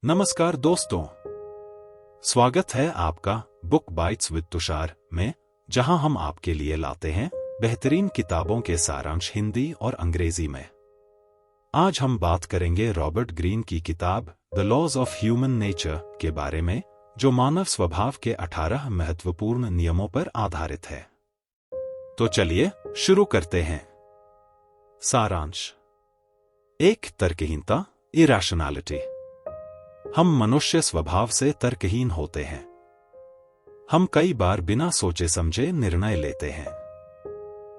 नमस्कार दोस्तों, स्वागत है आपका बुक बाइट्स विद तुषार में, जहां हम आपके लिए लाते हैं बेहतरीन किताबों के सारांश हिंदी और अंग्रेजी में। आज हम बात करेंगे रॉबर्ट ग्रीन की किताब the laws of human nature के बारे में, जो मानव स्वभाव के 18 महत्वपूर्ण नियमों पर आधारित है। तो चलिए शुरू करते हैं। सारांश। 1. तर्कहीनता, इरैशनैलिटी। हम मनुष्य स्वभाव से तर्कहीन होते हैं। हम कई बार बिना सोचे समझे निर्णय लेते हैं।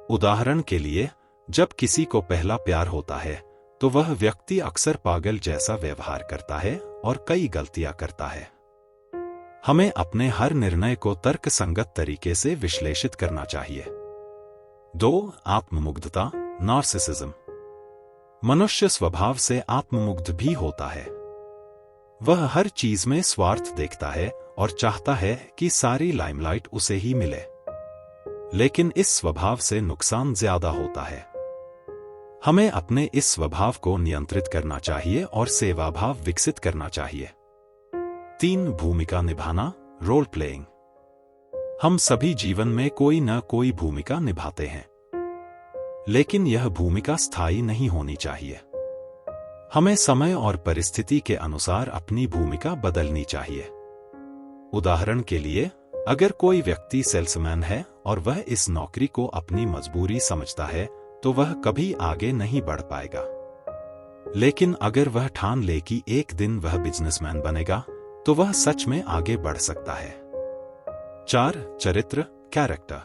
उदाहरण के लिए, जब किसी को पहला प्यार होता है तो वह व्यक्ति अक्सर पागल जैसा व्यवहार करता है और कई गलतियां करता है। हमें अपने हर निर्णय को तर्कसंगत तरीके से विश्लेषित करना चाहिए। 2. आत्ममुग्धता, नार्सिसिज्म। मनुष्य स्वभाव से आत्ममुग्ध भी होता है। वह हर चीज में स्वार्थ देखता है और चाहता है कि सारी लाइमलाइट उसे ही मिले। लेकिन इस स्वभाव से नुकसान ज्यादा होता है। हमें अपने इस स्वभाव को नियंत्रित करना चाहिए और सेवाभाव विकसित करना चाहिए। 3. भूमिका निभाना, रोल प्लेइंग। हम सभी जीवन में कोई न कोई भूमिका निभाते हैं, लेकिन यह भूमिका स्थायी नहीं होनी चाहिए। हमें समय और परिस्थिति के अनुसार अपनी भूमिका बदलनी चाहिए। उदाहरण के लिए, अगर कोई व्यक्ति सेल्समैन है और वह इस नौकरी को अपनी मजबूरी समझता है तो वह कभी आगे नहीं बढ़ पाएगा। लेकिन अगर वह ठान ले कि एक दिन वह बिजनेसमैन बनेगा तो वह सच में आगे बढ़ सकता है। 4. चरित्र, कैरेक्टर।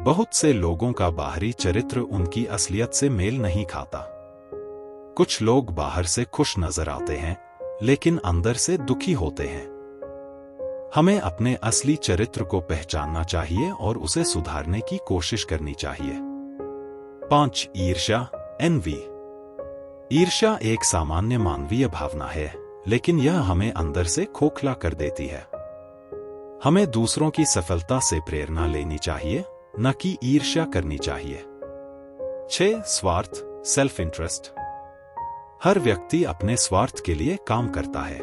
बहुत से लोगों का बाहरी चरित्र उनकी असलियत से मेल नहीं खाता। कुछ लोग बाहर से खुश नजर आते हैं, लेकिन अंदर से दुखी होते हैं। हमें अपने असली चरित्र को पहचानना चाहिए और उसे सुधारने की कोशिश करनी चाहिए। 5. ईर्ष्या, एनवी। ईर्ष्या एक सामान्य मानवीय भावना है, लेकिन यह हमें अंदर से खोखला कर देती है। हमें दूसरों की सफलता से प्रेरणा लेनी चाहिए, न कि ईर्ष्या करनी चाहिए। 6. स्वार्थ, सेल्फ इंटरेस्ट। हर व्यक्ति अपने स्वार्थ के लिए काम करता है,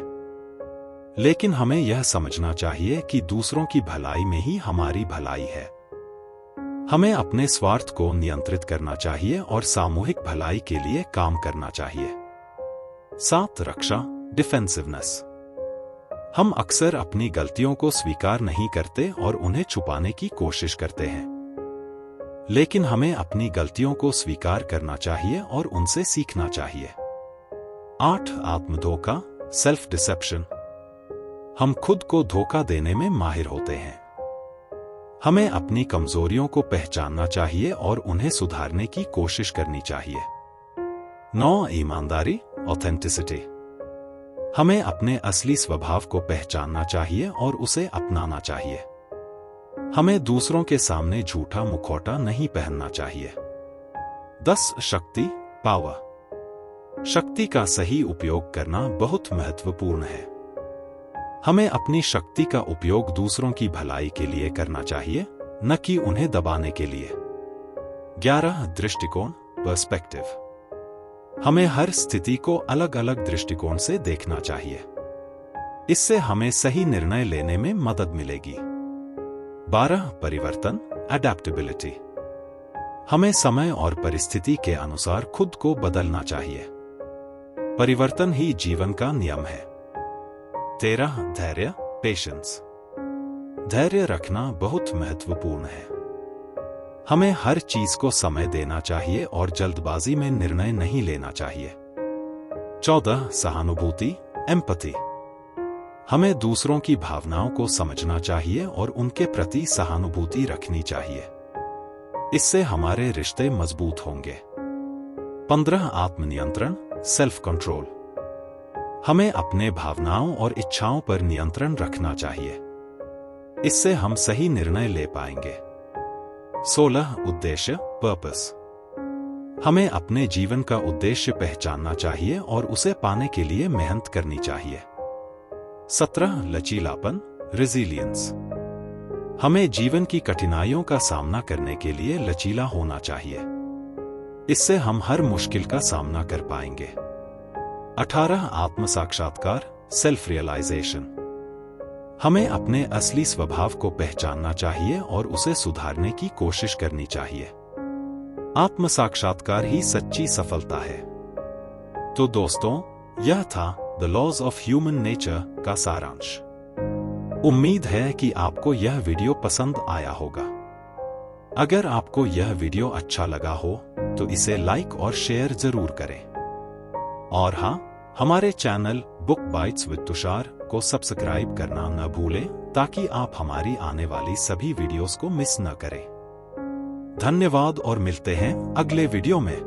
लेकिन हमें यह समझना चाहिए कि दूसरों की भलाई में ही हमारी भलाई है। हमें अपने स्वार्थ को नियंत्रित करना चाहिए और सामूहिक भलाई के लिए काम करना चाहिए। 7. रक्षा, डिफेंसिवनेस। हम अक्सर अपनी गलतियों को स्वीकार नहीं करते और उन्हें छुपाने की कोशिश करते हैं, लेकिन हमें अपनी गलतियों को स्वीकार करना चाहिए और उनसे सीखना चाहिए। 8. आत्मधोखा, सेल्फ डिसेप्शन। हम खुद को धोखा देने में माहिर होते हैं। हमें अपनी कमजोरियों को पहचानना चाहिए और उन्हें सुधारने की कोशिश करनी चाहिए। 9. ईमानदारी, ऑथेंटिसिटी। हमें अपने असली स्वभाव को पहचानना चाहिए और उसे अपनाना चाहिए। हमें दूसरों के सामने झूठा मुखौटा नहीं पहनना चाहिए। 10. शक्ति, पावर। शक्ति का सही उपयोग करना बहुत महत्वपूर्ण है। हमें अपनी शक्ति का उपयोग दूसरों की भलाई के लिए करना चाहिए, न कि उन्हें दबाने के लिए। 11. दृष्टिकोण, पर्सपेक्टिव। हमें हर स्थिति को अलग अलग दृष्टिकोण से देखना चाहिए। इससे हमें सही निर्णय लेने में मदद मिलेगी। 12. परिवर्तन, अडैप्टेबिलिटी। हमें समय और परिस्थिति के अनुसार खुद को बदलना चाहिए। परिवर्तन ही जीवन का नियम है। 13. धैर्य, पेशेंस। धैर्य रखना बहुत महत्वपूर्ण है। हमें हर चीज को समय देना चाहिए और जल्दबाजी में निर्णय नहीं लेना चाहिए। 14. सहानुभूति, एम्पैथी। हमें दूसरों की भावनाओं को समझना चाहिए और उनके प्रति सहानुभूति रखनी चाहिए। इससे हमारे रिश्ते मजबूत होंगे। 15. आत्मनियंत्रण, सेल्फ कंट्रोल। हमें अपने भावनाओं और इच्छाओं पर नियंत्रण रखना चाहिए। इससे हम सही निर्णय ले पाएंगे। 16. उद्देश्य, पर्पस। हमें अपने जीवन का उद्देश्य पहचानना चाहिए और उसे पाने के लिए मेहनत करनी चाहिए। 17. लचीलापन, रेजिलियंस। हमें जीवन की कठिनाइयों का सामना करने के लिए लचीला होना चाहिए। इससे हम हर मुश्किल का सामना कर पाएंगे। 18. आत्म साक्षात्कार, सेल्फ रियलाइजेशन। हमें अपने असली स्वभाव को पहचानना चाहिए और उसे सुधारने की कोशिश करनी चाहिए। आत्म साक्षात्कार ही सच्ची सफलता है। तो दोस्तों, यह था the laws of human nature का सारांश। उम्मीद है कि आपको यह वीडियो पसंद आया होगा। अगर आपको यह वीडियो अच्छा लगा हो तो इसे लाइक और शेयर जरूर करें। और हाँ, हमारे channel book bytes with Tushar को सब्सक्राइब करना न भूलें ताकि आप हमारी आने वाली सभी वीडियोस को मिस न करें। धन्यवाद और मिलते हैं अगले वीडियो में।